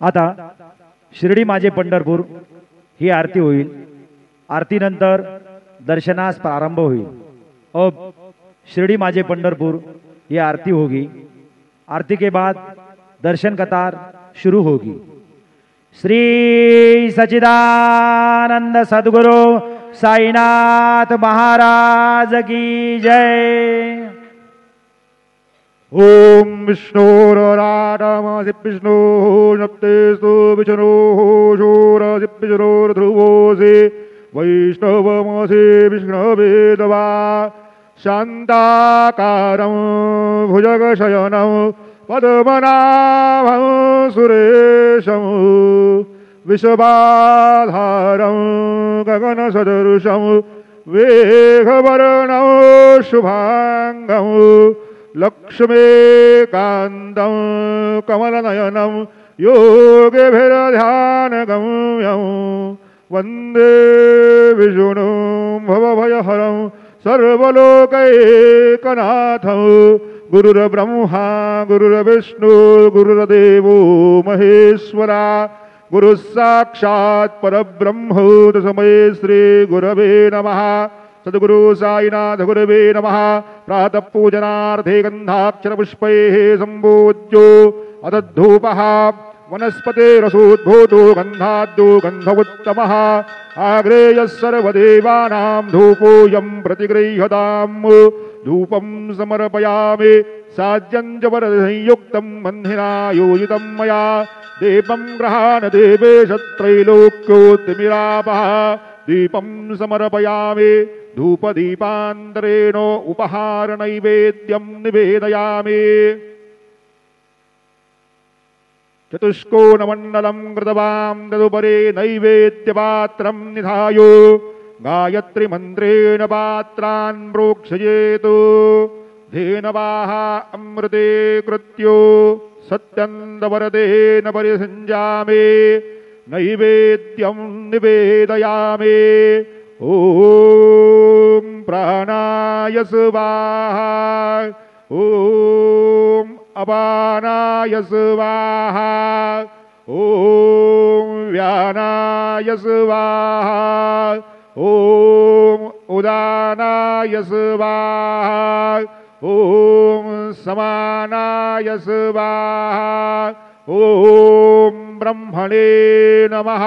आता शिर्डी माझे पंढरपूर ही आरती होईल। आरतीनंतर दर्शनास प्रारंभ होईल। अब शिर्डी माझे पंढरपुर ये आरती होगी। आरती के बाद दर्शन कतार शुरू होगी। श्री सच्चिदानंद सद्गुरु साईनाथ महाराज की जय। ओम विष्णुराराधमासि विष्णु नप्तेस्तु विष्णु शूरसिप्पिशनो ध्रुवोसि वैष्णवमसि विष्णुवेदवा शान्ताकारं भुजगशयनं पद्मनाभं सुरेशं विश्वबाधारं गगनसदृशं वेगवर्णं शुभांगं लक्ष्मीकान्तं कमलनयनं योगिभिर्ध्यानगम्यं वन्दे विष्णुं भवभयहरं सर्वलोकैकनाथं गुरुर्ब्रह्मा गुरुर्विष्णु गुरुर्देवो महेश्वरा गुरुः साक्षात् परब्रह्म तस्मै श्री गुरवे नमः। सद्गुरु साईनाथ गुरवे नमः। प्रातः पूजनार्थे गन्धाक्षर पुष्पैः सम्पूज्यो अदद्धूपः वनस्पतिरसोद्भूतो गन्धाद्यो गन्धवुत्तमः आग्रेयः सर्वदेवानां धूपोऽयं प्रतिगृह्यताम्। धूपं समर्पयामि साज्यं च वरदसंयुक्तं बन्धिना योजितं मया दीपं गृहाण देवेश त्रैलोक्योत्तिमिरापः दीपं समर्पयामि धूपदीपान्तरेण उपहार नैवेद्यं निवेदयामि। चतुष्कोणमण्डलं कृतवां तदुपरि नैवेद्यपात्रं निधाय गायत्रीमन्त्रेण पात्रान् प्रोक्षयेत्। धेनवाः अमृते कृत्यो सत्यन्तवरदेन परिसञ्जामि नैवेद्यं निवेदयामि। ॐ प्राणाय स्वाहा ॐ अपानाय स्वाहा ॐ व्यानाय स्वाहा ॐ उदानाय स्वाहा ॐ समानाय स्वाहा ॐ ब्रह्मणे नमः।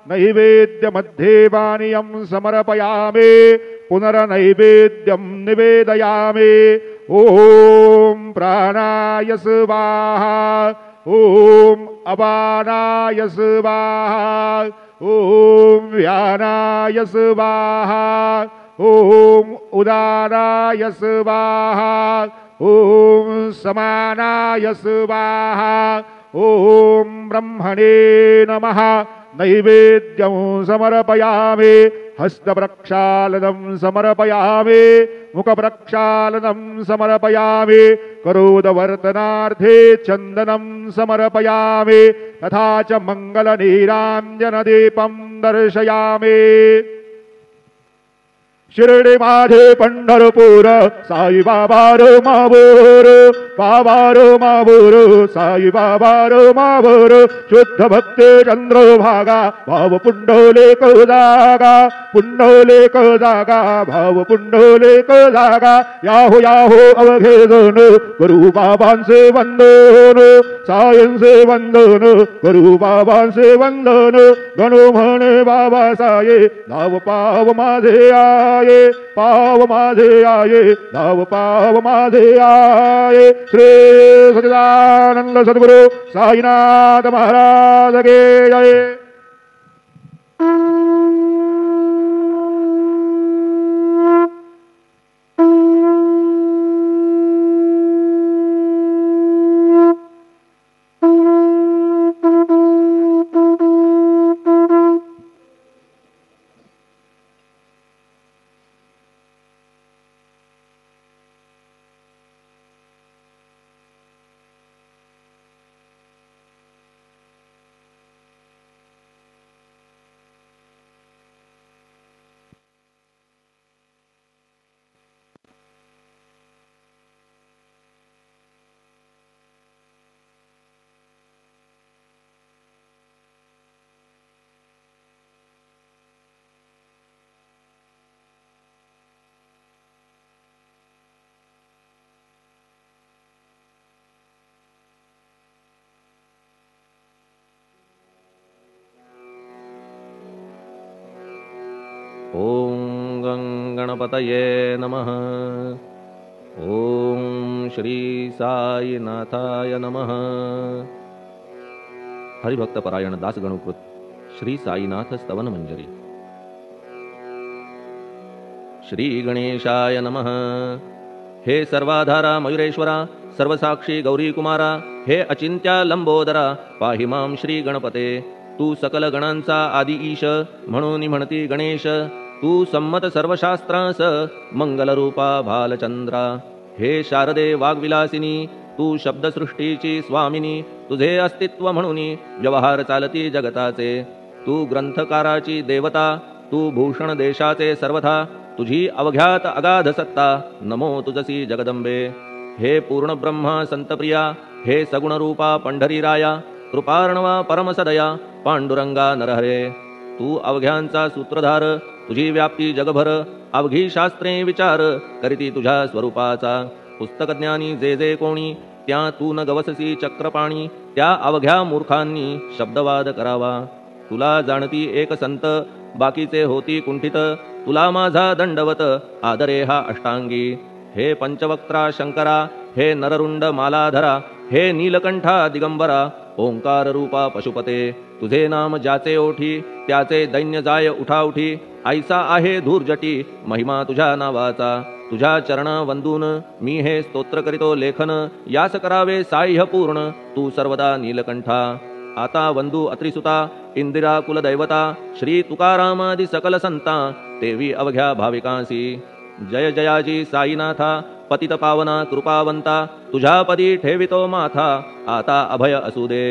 नैवेद्यमध्ये पानीयं समर्पयामि पुनर्नैवेद्यं निवेदयामि। ॐ प्राणाय स्वाहा ॐ अपानाय स्वाहा ॐ व्यानाय स्वाहा ॐ उदानाय स्वाहा ॐ समानाय स्वाहा ॐ ब्रह्मणे नमः। नैवेद्यं समर्पयामि हस्तप्रक्षालनं समर्पयामि मुखप्रक्षालनं समर्पयामि करोदवर्तनार्थे चन्दनं समर्पयामि तथा च मङ्गलनीराञ्जनदीपं दर्शयामि। शिर्डी माझे पंढरपूर साई बाबा रो माबोर बाबा रो माबोर साई बाबा रो माबोर शुद्ध भक्ते चंद्रभागा भाव पुंडलेक जागा पुंडलेक जागा भाव पुंडलेक जागा याहो याहो अवघे जन गुरु बाबांचे वंदन सायंचे वंदन गुरु बाबांचे वंदन गणो म्हणे बाबा साये धाव पाव माझे आये पाव माझे आये धाव पाव माझे आये श्री सच्चिदानंद सद्गुरु साईनाथ महाराज के जय। ओम गणपतये नमः। ओम श्री साईनाथाय नमः। हरिभक्त परायण दास गणुकृत श्री साईनाथ स्तवन मंजरी। श्री गणेशाय नमः। हे सर्वाधारा मयुरेश्वरा सर्वसाक्षी गौरी कुमारा हे अचिंत्या लंबोदरा पाहि मां श्री गणपते। तू सकल गणांचा आदि ईश म्हणून म्हणती गणेश। तू संमत सर्वशास्त्रांस मंगलरूपा भालचंद्रा। हे शारदे वाग्विलासिनी तू शब्दसृष्टीची स्वामिनी। तुझे अस्तित्व म्हणून व्यवहार चालती जगताचे। तू ग्रंथकाराची देवता तू भूषण देशाचे सर्वथा। तुझी अवघ्यात अगाध सत्ता नमो तुझसी जगदंबे। हे पूर्ण ब्रह्मा संतप्रिया हे सगुणरूपा पंढरीराया। कृपार्णवा परमसदया पांडुरंगा नरहरे। तू अवघ्यांचा सूत्रधार तुझी व्याप्ती जगभर। अवघी शास्त्रे विचार करीती तुझ्या स्वरूपाचा। पुस्तकज्ञानी जे जे कोणी त्या तू न गवससी चक्रपाणी। त्या अवघ्या मूर्खांनी शब्दवाद करावा। तुला जाणती एक संत बाकीचे होती कुंठित। तुला माझा दंडवत आदरे हा अष्टांगी। हे पंचवक्त्रा शंकरा हे नररुंड मालाधरा। हे नीलकंठा दिगंबरा ओंकार रूपा पशुपते। तुझे नाम ज्याचे ओठी त्याचे दैन्य जाय उठाउठी। ऐसा आहे धूर्जटी महिमा तुझ्या नावाचा। तुझ्या चरण वंदून मी हे स्तोत्र करीतो लेखन। यास करावे साह्य पूर्ण तू सर्वदा नीलकंठा। आता वंदू अत्रिसुता इंदिरा कुलदैवता। श्री तुकारामादि सकल संता तेवी अवघ्या भाविकांसी। जय जयाजी साईनाथा पतित पावना कृपावंता। तुझ्या पदी ठेवितो माथा आता अभय असू दे।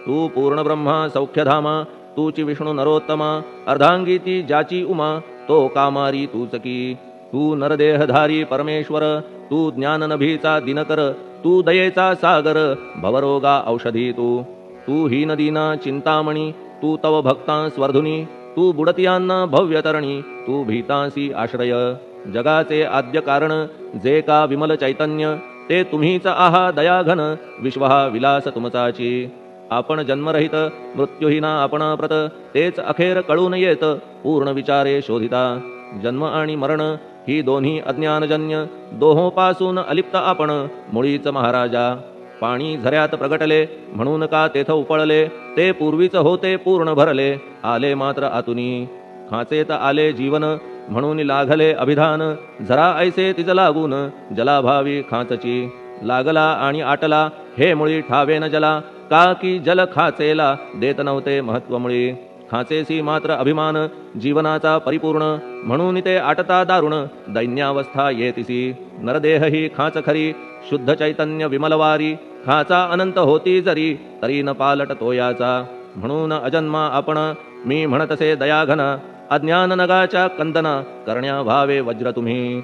तू पूर्ण ब्रह्मा सौख्यधामा तूची विष्णू नरोत्तमा। अर्धांगी ती ज्याची उमा तो कामारी तूच की। तू नरदेहधारी परमेश्वर तू ज्ञाननभीचा दिनकर। तू दयेचा सागर भवरोगा औषधी तू। तू हीनदीना चिंतामणी तू तव भक्तां स्वर्धुनी। तू बुडतियांना भव्यतरणी तू भीतांसी आश्रय। जगाचे आद्य कारण जे का विमल चैतन्य ते तुम्हीच आहा दयाघन। विश्वहा विलास तुमचाची। आपण जन्मरहित मृत्यूहीना आपणाप्रत तेच अखेर कळून येत पूर्ण विचारे शोधिता। जन्म आणि मरण ही दोन्ही अज्ञानजन्य दोहोपासून अलिप्त आपण मुळीच महाराजा। पाणी झऱ्यात प्रगटले म्हणून का तेथ उपळले। ते पूर्वीच होते पूर्ण भरले आले मात्र आतुनी। खाचेत आले जीवन म्हणून लागले अभिधान। झरा ऐसे तिज लागून जलाभावी खाचची। लागला आणि आटला हे मुळी ठावे न जला। का की जल खाचेला देत नव्हते महत्वमुळी। खाचेसी मात्र अभिमान जीवनाचा परिपूर्ण म्हणून ते आटता दारुण दैन्यावस्था येतिसी। नरदेह ही खाच खरी शुद्ध चैतन्य विमलवारी। खाचा अनंत होती जरी तरी न पालट तोयाचा। म्हणून अजन्मा आपण मी म्हणतसे दयाघन अज्ञान नगाच्या कंदना करण्या व्हावे वज्र तुम्ही.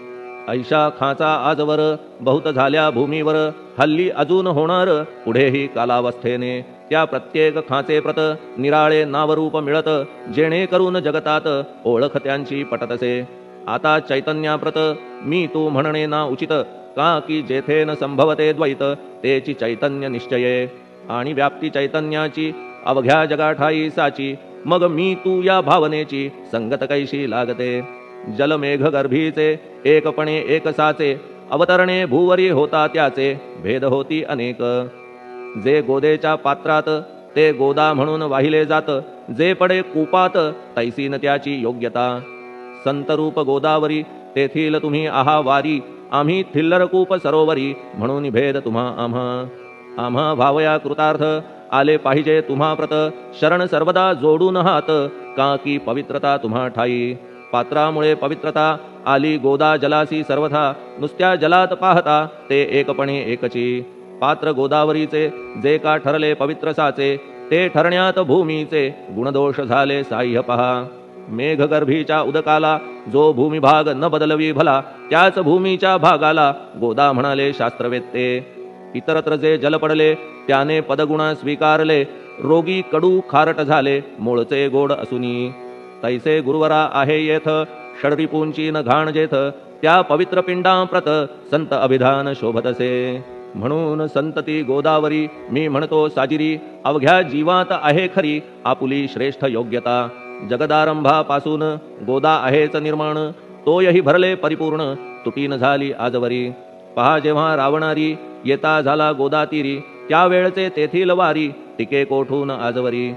ऐशा खाचा आजवर बहुत झाल्या भूमीवर, हल्ली अजून होणार पुढेही कालावस्थेने. त्या प्रत्येक खाचे प्रत निराळे नावरूप मिळत, जेणेकरून जगतात ओळख त्यांची पटतसे. आता चैतन्याप्रत मी तू म्हणणे ना उचित, का की जेथे न संभवते द्वैत तेची चैतन्य निश्चये. आणि व्याप्ती चैतन्याची अवघ्या जगाठाई साची, मग मी तू या भावनेची संगत कैशी लागते. जलमेघ गर्भीचे एकपणे एक साचे, अवतरणे भूवरी होता त्याचे भेद होती अनेक. जे गोदेच्या पात्रात ते गोदा म्हणून वाहिले जात, जे पडे कूपात तैसीन त्याची योग्यता. संतरूप गोदावरी तेथील तुम्ही आहा वारी, आम्ही थिल्लरकूप सरोवरी म्हणून भेद तुम्हा आम्हा. आम्हा भावया कृतार्थ आले पाहिजे तुम्हा प्रत, शरण सर्वदा जोडून हात, का की पवित्रता तुम्हा ठाई. पात्रामुळे पवित्रता आली गोदा जलासी सर्वथा, नुसत्या जलात पाहता ते एकपणे एकची. पात्र गोदावरीचे जे का ठरले पवित्र साचे, ते ठरण्यात भूमीचे गुणदोष झाले साह्य पहा. मेघगर्भीच्या उदकाला जो भूमिभाग न बदलवी भला, त्याच भूमीच्या भागाला गोदा म्हणाले शास्त्रवेत्ते. इतरत्र जे जल पडले त्याने पदगुणा स्वीकारले, रोगी कडू खारट झाले मूळचे गोड असुनी. तैसे गुरुवरा आहे येथ षडरिपूंची न घाण जेथ, त्या पवित्र पिंडाप्रत संत अभिधान शोभतसे. म्हणून संतती गोदावरी मी म्हणतो साजिरी, अवघ्या जीवात आहे खरी आपुली श्रेष्ठ योग्यता. जगदारंभापासून गोदा आहेच निर्माण, तोयही भरले परिपूर्ण तुटीन झाली आजवरी. पहा जेव्हा रावणारी येता झाला गोदातीरी, त्यावेळचे तेथील वारी टिके कोठून आजवरी.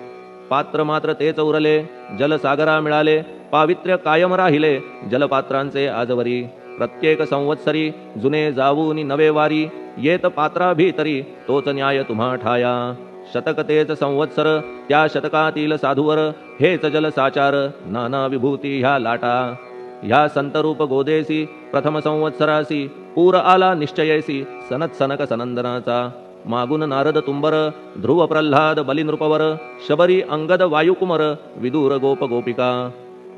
पात्र मात्र तेच उरले जलसागरा मिळाले, पावित्र्य कायम राहिले जलपात्रांचे आजवरी. प्रत्येक संवत्सरी जुने जाऊनी नवे वारी, येत पात्रा भीतरी तोच न्याय तुम्हा ठाया. शतक तेच संवत्सर त्या शतकातील साधूवर, हेच जल साचार नाना विभूती ह्या लाटा. ह्या संतरूप गोदेसी प्रथम संवत्सरासी, पूर आला निश्चयेसी सनत सनक सनंदनाचा. मागून नारद तुंबर, ध्रुव प्रल्हाद बलिनृपवर, शबरी अंगद वायुकुमर, विदूर गोप गोपिका.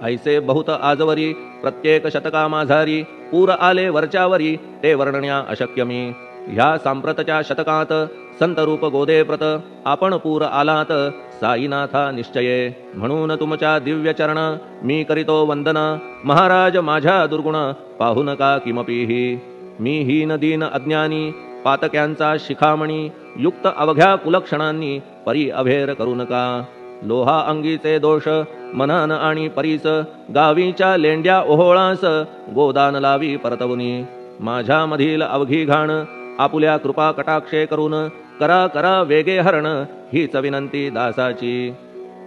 ऐसे बहुत आजवरी प्रत्येक शतका माझारी, पूर आले वरच्यावरी ते वर्णण्या अशक्य मी. ह्या सांप्रतच्या शतकात संतरूप गोदे प्रत, आपण पूर आलात साईनाथा निश्चये. म्हणून तुमच्या दिव्य चरण मी करीतो वंदना, महाराज माझ्या दुर्गुण पाहू नका किमपीही. मी हीन दीन अज्ञानी पातक्यांचा शिखामणी, युक्त अवघ्या कुलक्षणांनी परी अभेर करू नका. लोहा अंगीचे दोष मनान आणि परीस, गावीच्या लेंड्या ओहोळास गोदान लावी परतवुनी. माझ्या मधील अवघी घाण आपुल्या कृपा कटाक्षे करून, करा करा वेगे हरण हीच विनंती दासाची.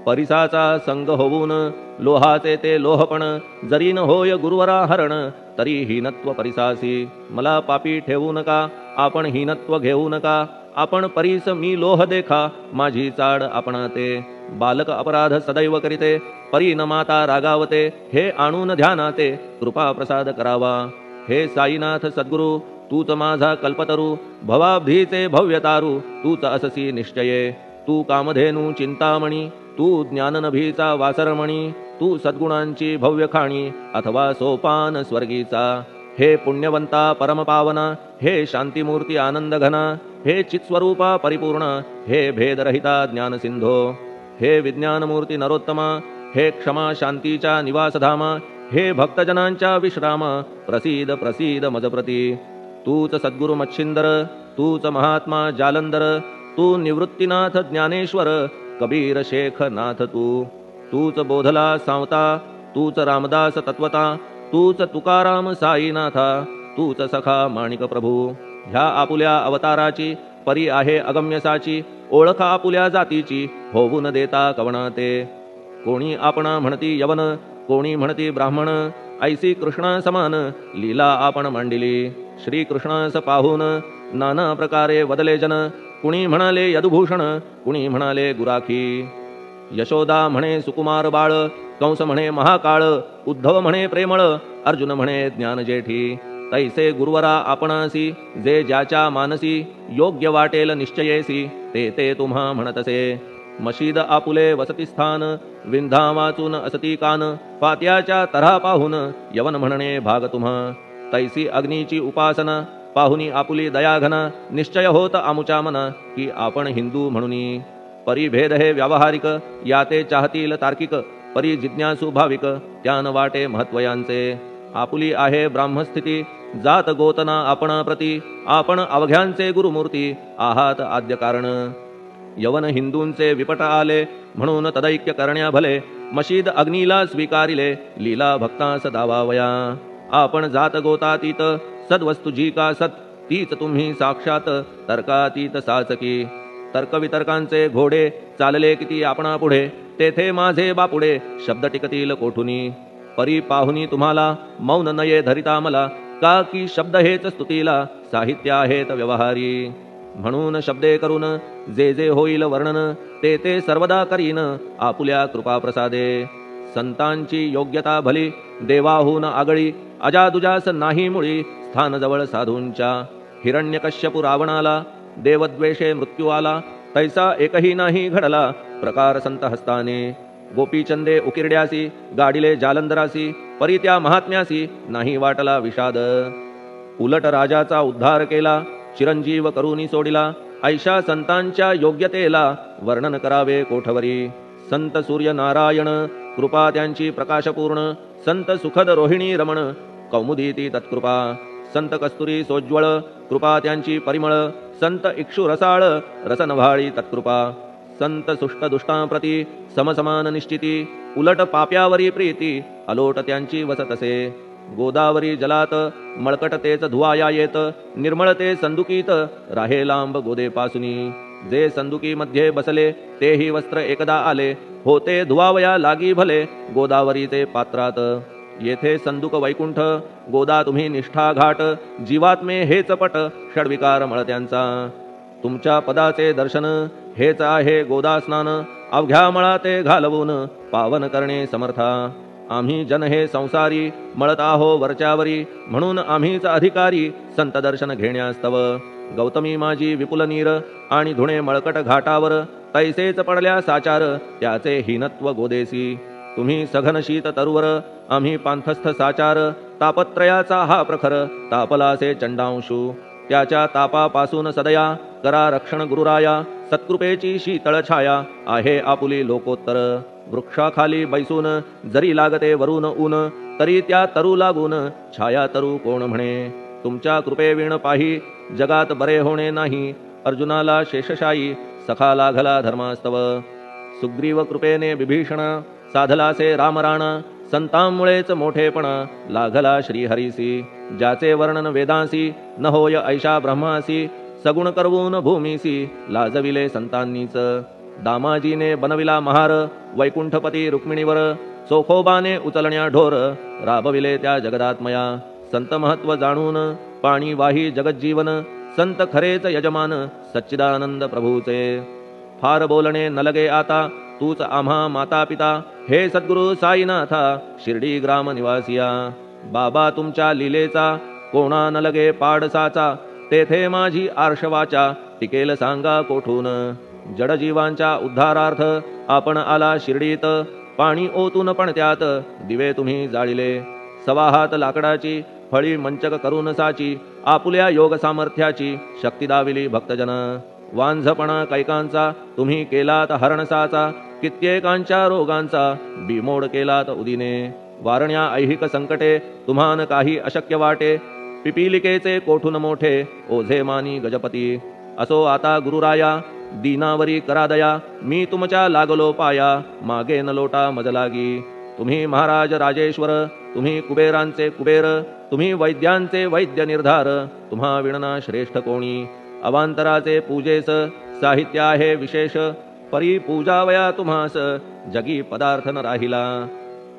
परिसाचा संग होऊन लोहाचे ते लोहपण, जरी न होय गुरुवरा हरण तरी हीनत्व परिसासी. मला पापी ठेवू नका आपण हीनत्व घेऊ नका, आपण परीस मी लोह देखा माझी चाड आपणाते. बालक अपराध सदैव करीते परी न माता रागावते, हे आणून ध्यानाते कृपा प्रसाद करावा. हे साईनाथ सद्गुरु तूच माझा कल्पतरू, भवाब्धीचे भव्यतारू तूच अससी निश्चये. तू कामधेनू चिंतामणी, तू ज्ञाननभीचा वासरमणी, तू सद्गुणांची भव्य खाणी अथवा सोपान स्वर्गीचा. हे पुण्यवंता परमपावना, हे शांतीमूर्ती आनंद घना, हे चित्स्वरूपा परिपूर्ण, हे भेदरहिता ज्ञानसिंधो. हे विज्ञानमूर्ती नरोत्तमा, हे क्षमा शांतीच्या निवासधामा, हे भक्तजनांच्या विश्रामा, प्रसीद प्रसीद मजप्रती. तूच सद्गुरु मच्छिंदर, तूच महात्मा जालंदर, तू निवृत्तीनाथ ज्ञानेश्वर, कबीर शेख नाथ तू. तूच बोधला सांवता, तूच रामदास तत्वता, तूच तुकाराम साईनाथा, तूच सखा माणिक प्रभू. ह्या आपुल्या अवताराची परी आहे अगम्यसाची, ओळख आपुल्या जातीची होऊन देता कवणाते. कोणी आपणा म्हणती यवन, कोणी म्हणती ब्राह्मण, ऐसी कृष्णा समान लीला आपण मांडिली. श्री कृष्णास पाहून नाना प्रकारे वदले जन, कुणी म्हणाले यदुभूषण, कुणी म्हणाले गुराखी. यशोदा म्हणे सुकुमार बाळ, कंस म्हणे महाकाळ, उद्धव म्हणे प्रेमळ, अर्जुन म्हणे ज्ञानजेठी. तैसे गुरुवरा आपणासी, जे ज्याच्या मानसी योग्य वाटेल निश्चयेसी, ते ते तुम्हा म्हणतसे. मशीद आपुले वसती स्थान विंधा वाचून असती कान पात्याच्या तऱ्हा पाहून यवन म्हणणे भाग तुम्हा तैसी अग्नीची उपासना पाहुनी आपुली दयाघन निश्चय होत आमुच्या मना की आपण हिंदू म्हणून परिभेद हे व्यावहारिक याते चाहतील तार्किक परी जिज्ञासू भाविक त्यान वाटे महत्वयांचे आपुली आहे ब्राह्मस्थिती जात गोतना आपण प्रती आपण अवघ्यांचे गुरुमूर्ती आहात आद्य कारण यवन हिंदूंचे विपट आले म्हणून तदैक्य करण्या भले मशीद अग्नीला स्वीकारिले लीला भक्तास दावावया आपण जात गोतातीत सद्वस्तु जी का सत तीच तुम्ही साक्षात तर्कातीत साचकी तर्कवितर्कांचे घोडे चालले किती आपणा पुढे तेथे माझे बापुडे शब्द टिकतील कोठुनी परी पाहुनी तुम्हाला मौन नये धरिता मला का की शब्द हेच स्तुतीला साहित्य आहेत व्यवहारी म्हणून शब्दे करून जे जे होईल वर्णन ते ते सर्वदा करीन आपुल्या कृपा प्रसादे संतांची योग्यता भली देवाहून आगळी अजादुजास नाही मुळी स्थान जवळ साधूंच्या हिरण्यकश्यपु रावणाला देवद्वेषे मृत्यू आला तैसा एकही नाही घडला प्रकार संत हस्ताने गोपीचंदे उकिरड्यासी गाडिले जालंधरासी परी त्या महात्म्यासी नाही वाटला विषाद उलट राजाचा उद्धार केला चिरंजीव करूनी सोडिला ऐशा संतांच्या योग्यतेला वर्णन करावे कोठवरी संत सूर्य नारायण कृपा त्यांची प्रकाशपूर्ण संत सुखद रोहिणी रमण कौमुदी ती तत्कृपा संत कस्तुरी सोज्वळ कृपा त्यांची परिमळ संत इक्षु रसाळ रसनभाळी तत्कृपा संत सुष्ट दुष्टांप्रती समसमान निश्चिती उलट पाप्यावरी प्रीती अलोट त्यांची वसतसे गोदावरी जलात मळकट तेच धुवाया येत निर्मळ ते संदुकीत राहे लांब गोदेपासुनी जे संदुकी मध्ये बसले तेही वस्त्र एकदा आले होते धुवावया लागी भले गोदावरीचे पात्रात येथे संदुक वैकुंठ गोदा तुम्ही निष्ठा घाट जीवात्मे हेच पट षडविकार मळत्यांचा तुमच्या पदाचे दर्शन हेच आहे गोदा स्नान अवघ्या मळा ते घालवून पावन करणे समर्था आम्ही जन हे संसारी मळत आहो वरच्यावरी म्हणून आम्हीच अधिकारी संत दर्शन घेण्यास्तव गौतमी माझी विपुल नीर आणि धुणे मळकट घाटावर तैसेच पडल्या साचार त्याचे हीनत्व गोदेसी तुम्ही सघन शीत तरुवर आम्ही पांथस्थ साचार तापत्रयाचा हा प्रखर तापलासे चंडांशू त्याच्या तापापासून सदया करा रक्षण गुरुराया सत्कृपेची शीतळ छाया आहे आपुली लोकोत्तर वृक्षाखाली बैसून जरी लागते वरून ऊन तरी त्या तरू लागून छाया तरू कोण म्हणे तुमच्या कृपेविण पाही जगात बरे होणे नाही अर्जुनाला शेषशायी सखा लागला धर्मास्तव सुग्रीव कृपेने विभीषण साधलासे रामराणा संतांमुळेच मोठेपणा लागला श्रीहरीसी ज्याचे वर्णन वेदांसी न होय ऐशा ब्रह्मासी सगुण करवून भूमीसी लाजविले संतांनीच दामाजीने बनविला महार वैकुंठपती रुक्मिणीवर चोखोबाने उचलण्या ढोर राबविले त्या जगदात्मया संत महत्व जाणून पाणी वाही जगज्जीवन संत खरेच यजमान सच्चिदानंद प्रभूचे फार बोलणे न लगे आता तूच आम्हा माता पिता हे सद्गुरु साईनाथा शिर्डी ग्राम निवासिया बाबा तुमच्या लीलेचा कोणा न लगे पाडसाचा तेथे माझी आर्षवाचा टिकेल सांगा कोठून जडजीवांच्या उद्धारार्थ आपण आला शिर्डीत पाणी ओतून पण त्यात दिवे तुम्ही जाळिले सवाहात लाकडाची फळी मंचक करून साची आपुल्या योग सामर्थ्याची शक्ती दाविली भक्तजन वांझपणा कैकांचा तुम्ही केलात हरणसाचा कित्येकांच्या रोगांचा बिमोड केलात उदिने वारण्या ऐहिक संकटे तुम्हान काही अशक्य वाटे पिपीलिकेचे कोठून मोठे ओझे मानी गजपती असो आता गुरुराया दीनावरी करादया मी तुमच्या लागलो पाया मागे न लोटा मजलागी तुम्ही महाराज राजेश्वर तुम्ही कुबेरांचे कुबेर तुम्ही वैद्यांचे वैद्य निर्धार तुम्हा विणना श्रेष्ठ कोणी अवांतराचे पूजेस साहित्य आहे विशेष परी पूजावया तुम्हास जगी पदार्थ न राहिला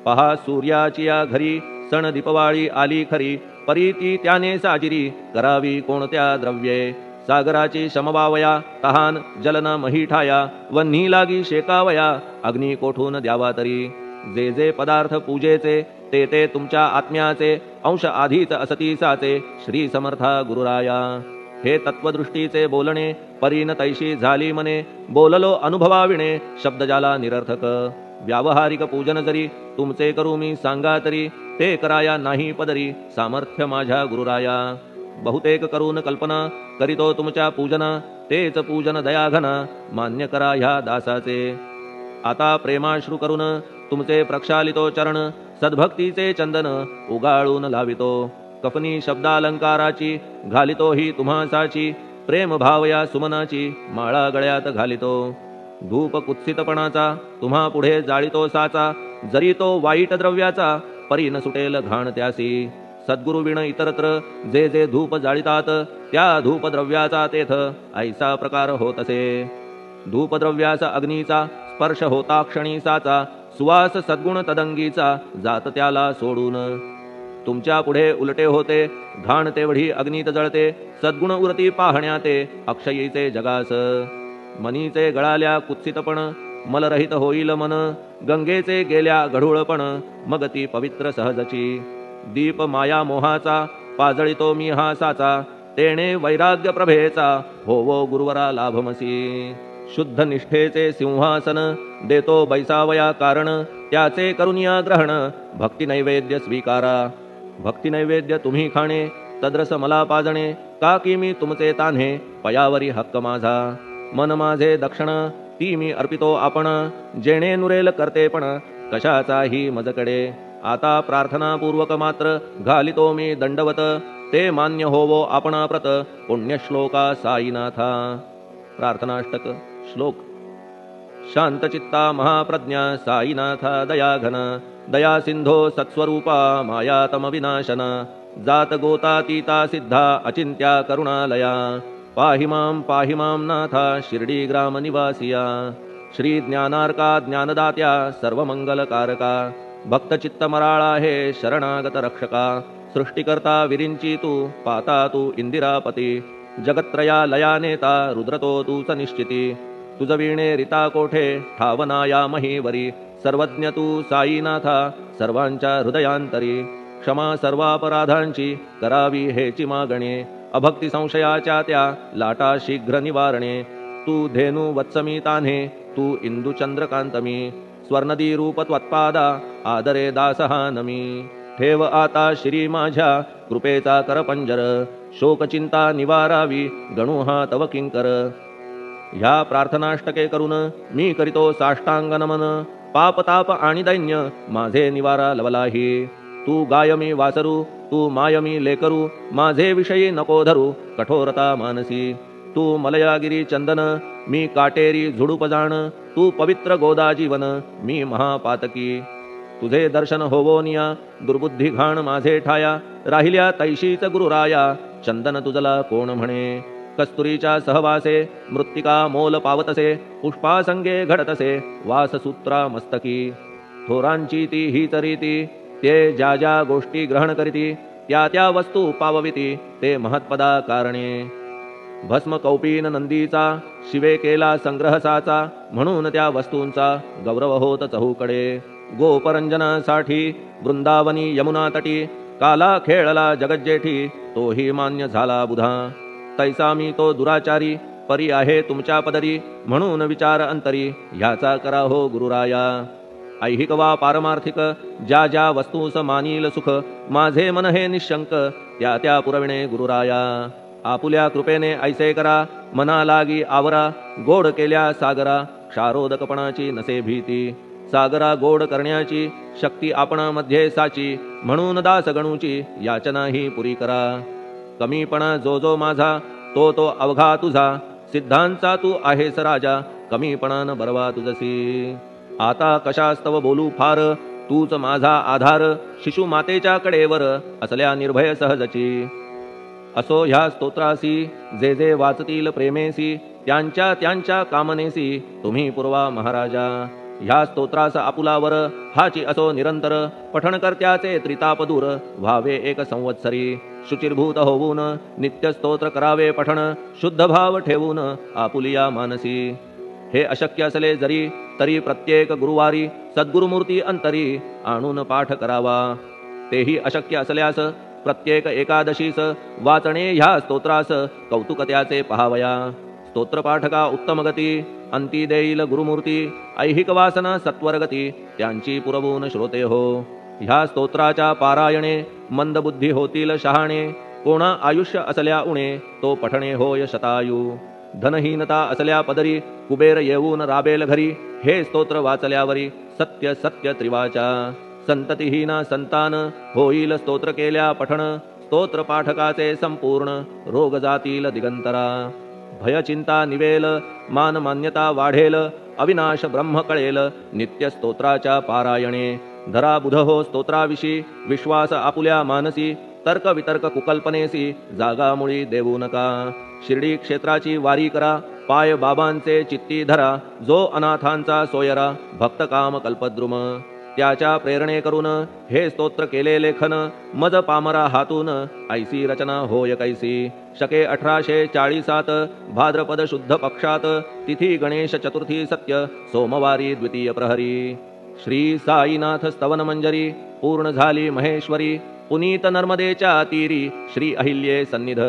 पहा सूर्याची या घरी सण दीपवाळी आली खरी परी ती त्याने साजिरी करावी कोणत्या द्रव्ये सागराची शमवावया तहान जलन महीठाया वन्ही लागी शेकावया अग्नी कोठून द्यावा तरी जे जे पदार्थ पूजेचे ते ते तुमच्या आत्म्याचे अंश आधीच असतीसाचे श्री समर्था गुरुराया हे तत्वदृष्टीचे बोलणे परीन तैशी झाली मने बोललो अनुभवाविणे शब्द जाला निरर्थक व्यावहारिक पूजन जरी तुमचे करू मी सांगा तरी ते कराया नाही पदरी सामर्थ्य माझ्या गुरुराया बहुतेक करून कल्पना करीतो तुमच्या पूजना तेच पूजन दयाघना मान्य करा ह्या दासाचे आता प्रेमाश्रू करून तुमचे प्रक्षालितो चरण सद्भक्तीचे चंदन उगाळून लावितो कफनी शब्दालंकाराची घालितो ही तुम्हासाची प्रेम भावया सुमनाची माळा गळ्यात घालितो धूप कुत्सितपणाचा तुम्हा पुढे जाळितो साचा जरी तो वाईट द्रव्याचा परी न सुटेल घाण त्यासी सद्गुरु विण इतरत्र जे जे धूप जाळितात त्या धूपद्रव्याचा तेथ ऐसा प्रकार होत असे धूपद्रव्याचा अग्नीचा स्पर्श होता क्षणी साचा सुवास सद्गुण तदंगीचा जात त्याला सोडून तुमच्या पुढे उलटे होते घाण तेवढी अग्नीत जळते सद्गुण उरती पाहण्याते अक्षयीचे जगास मनीचे गळाल्या कुत्सितपण मलरहित होईल मन गंगेचे गेल्या गढूळपण मग ती पवित्र सहजची दीप माया मोहाचा पाजळितो मी हा साचा तेणे वैराग्य प्रभेचा होवो गुरुवरा लाभमसी शुद्ध निष्ठेचे सिंहासन देतो बैसावया कारण त्याचे करुनिया ग्रहण भक्ती नैवेद्य स्वीकारा भक्ती नैवेद्य तुम्ही खाणे तद्रस मला पाजणे का की मी तुमचे तान्हे पयावरी हक्क माझा मन माझे दक्षिण ती मी अर्पितो आपण जेणे नुरेल करतेपण कशाचाही मजकडे आता प्रार्थनापूर्वक मात्र घालितो मी दंडवत ते मान्य होवो आपणाप्रत पुण्यश्लोका साईनाथा प्रार्थनाष्टक श्लोक शांतचित्ता महाप्रज्ञा साईनाथा दयाघन दया सिंधो सत्स्वरूपा मायातम विनाशन जात गोतातीता सिद्धा अचिंत्या करुणालया पाहि मां नाथा शिर्डी ग्राम निवासिया श्री ज्ञानार्का ज्ञानदात्या सर्वमंगलकारका भक्तचित्त मराळा हे शरणागत रक्षका सृष्टिकर्ता विरिंची तू पाता तू इंदिरापती जगत्त्रया लया नेता रुद्रतो तूच निश्चिती तुझ वीणे रिता कोठे ठावनाया महीवरी सर्वज्ञ तू साईनाथा सर्वांच्या हृदयांतरी क्षमा सर्वापराधांची करावी हेची मागणे अभक्ती संशयाच्या त्या लाटा शीघ्र निवारणे तू धेनू वत्समी तान्हे तू इंदू चंद्रकांतमी स्वर्णदी रूप त्वत्पादा आदरे दासहा नमी ठेव आता श्री माझ्या कृपेचा करपंजर शोकचिंता निवारावी गणू हा तव किंकर ह्या प्रार्थनाष्टके करून मी करीतो साष्टांग नमन पापताप आणि दैन्य माझे निवारा लवलाही तू गायमी वासरू तू मायमी लेकरू माझे विषयी नको धरू कठोरता मानसी तू मलयागिरी चंदन मी काटेरी झुडूप जाण तू पवित्र गोदा जीवन मी महापातकी तुझे दर्शन होवोनिया दुर्बुद्धी घाण माझे ठाया राहिल्या तैशीच गुरुराया चंदन तुझला कोण म्हणे कस्तुरीच्या सहवासे मृत्तिका मोल पावतसे पुष्पासंगे घडतसे वाससूत्रा मस्तकी थोरांची ती हीच रीती ते ज्या ज्या गोष्टी ग्रहण करीती त्या त्या वस्तू पावविती ते महत्पदा कारणे भस्म कौपीन नंदीचा शिवे केला संग्रह साचा म्हणून त्या वस्तूंचा गौरव होत चहूकडे गोपरंजनासाठी वृंदावनी यमुना तटी काला खेळला जगज्जेठी तोही मान्य झाला बुधा तैसा मी तो दुराचारी परी आहे तुमच्या पदरी म्हणून विचार अंतरी ह्याचा करा हो गुरुराया ऐहिक वा पारमार्थिक ज्या ज्या वस्तूस मानील सुख माझे मन हे निशंक त्या त्या पुरविणे गुरुराया आपुल्या ऐसे करा मना लागी आवरा गोड केल्या सागरा क्षारोदकपणाची नसे भीती सागरा गोड करण्याची शक्ती आपणामध्ये साची म्हणून दास गणूची याचना ही पुरी करा कमीपणा जो जो माझा तो तो अवघा तुझा सिद्धांचा तू आहेस राजा कमीपणान बरवा तुझसी आता कशास्तव बोलू फार तूच माझा आधार शिशु मातेच्या कडेवर असल्या निर्भय सहजची असो ह्या स्तोत्रासी जे जे वाचतील प्रेमेसी त्यांच्या त्यांच्या कामनेसी तुम्ही पुरवा महाराजा ह्या स्तोत्रास आपुलावर हाची असो निरंतर पठणकर्त्याचे त्रितापदूर व्हावे एक संवत्सरी शुचिर्भूत होऊन नित्य स्तोत्र करावे पठण शुद्ध भाव ठेवून आपुलिया मानसी हे अशक्य असले जरी तरी प्रत्येक गुरुवारी सद्गुरुमूर्ती अंतरी आणून पाठ करावा तेही अशक्य असल्यास प्रत्येक एकादशीस वाचणे ह्या स्तोत्रास कौतुक त्याचे पहावया. स्तोत्रपाठका उत्तम गती अंती देईल गुरुमूर्ती. ऐहिक वासना सत्वरगती त्यांची पुरवून श्रोते हो. ह्या स्तोत्राच्या पारायणे मंदबुद्धी होतील शहाणे. कोणा आयुष्य असल्या उणे तो पठणे होय शतायू. धनहीनता असल्या पदरी कुबेर येऊन राबेल घरी. हे स्तोत्र वाचल्यावरी सत्य सत्य त्रिवाचा. संततिहीना संतान होईल स्तोत्र केल्या पठण. स्तोत्र पाठकाचे संपूर्ण रोग जातील दिगंतरा. भयचिंता निवेल मान मान्यता वाढेल. अविनाश ब्रह्म कळेल नित्य स्तोत्राच्या पारायणे. धरा बुध हो स्तोत्राविषयी विश्वास आपुल्या मानसी. तर्क वितर्क कुकल्पनेसी जागा मुळी देऊ नका. शिर्डी क्षेत्राची वारी करा पाय बाबांचे चित्ती धरा. जो अनाथांचा सोयरा भक्त काम कल्पद्रुम. त्याच्या प्रेरणे करून हे स्तोत्र केले लेखन. मज पामरा हातून ऐसी रचना होय कैसी. शके 1840 भाद्रपद शुद्ध पक्षात. तिथी गणेश चतुर्थी सत्य सोमवारी द्वितीय प्रहरी. श्री साईनाथ स्तवन मंजरी पूर्ण झाली महेश्वरी. पुनीत नर्मदेच्या तीरी श्री अहिल्ये सन्निध.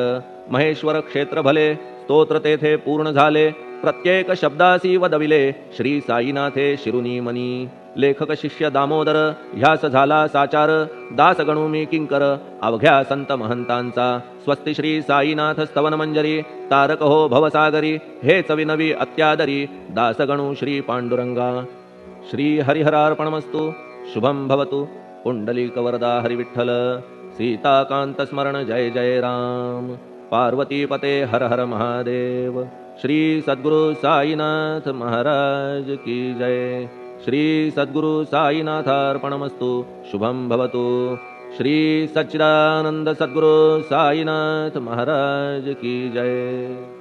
महेश्वर क्षेत्र भले स्तोत्र तेथे पूर्ण झाले. प्रत्येक शब्दासी वदविले श्री साईनाथे शिरुनी मनी. लेखक शिष्य दामोदर ह्यास झाला साचार. दास गणू मी किंकर अवघ्या संत महंतांचा. स्वस्ति श्री साईनाथ स्तवन मंजरी तारक हो भवसागरी. हेच विनवी अत्यादरी दास गणू श्री पांडुरंगा. श्री हरिहरार्पणमस्तु. शुभम भवतु. पुंडलिक वरदा हरिविठ्ठल. सीताकांत स्मरण जय जय राम. पार्वती पते हर हर महादेव. श्री सद्गुरु साईनाथ महाराज की जय. श्री सद्गुरु साईनाथार्पणमस्तु. शुभम भवतु. श्री सच्चिदानंद सद्गुरु साईनाथ महाराज की जय.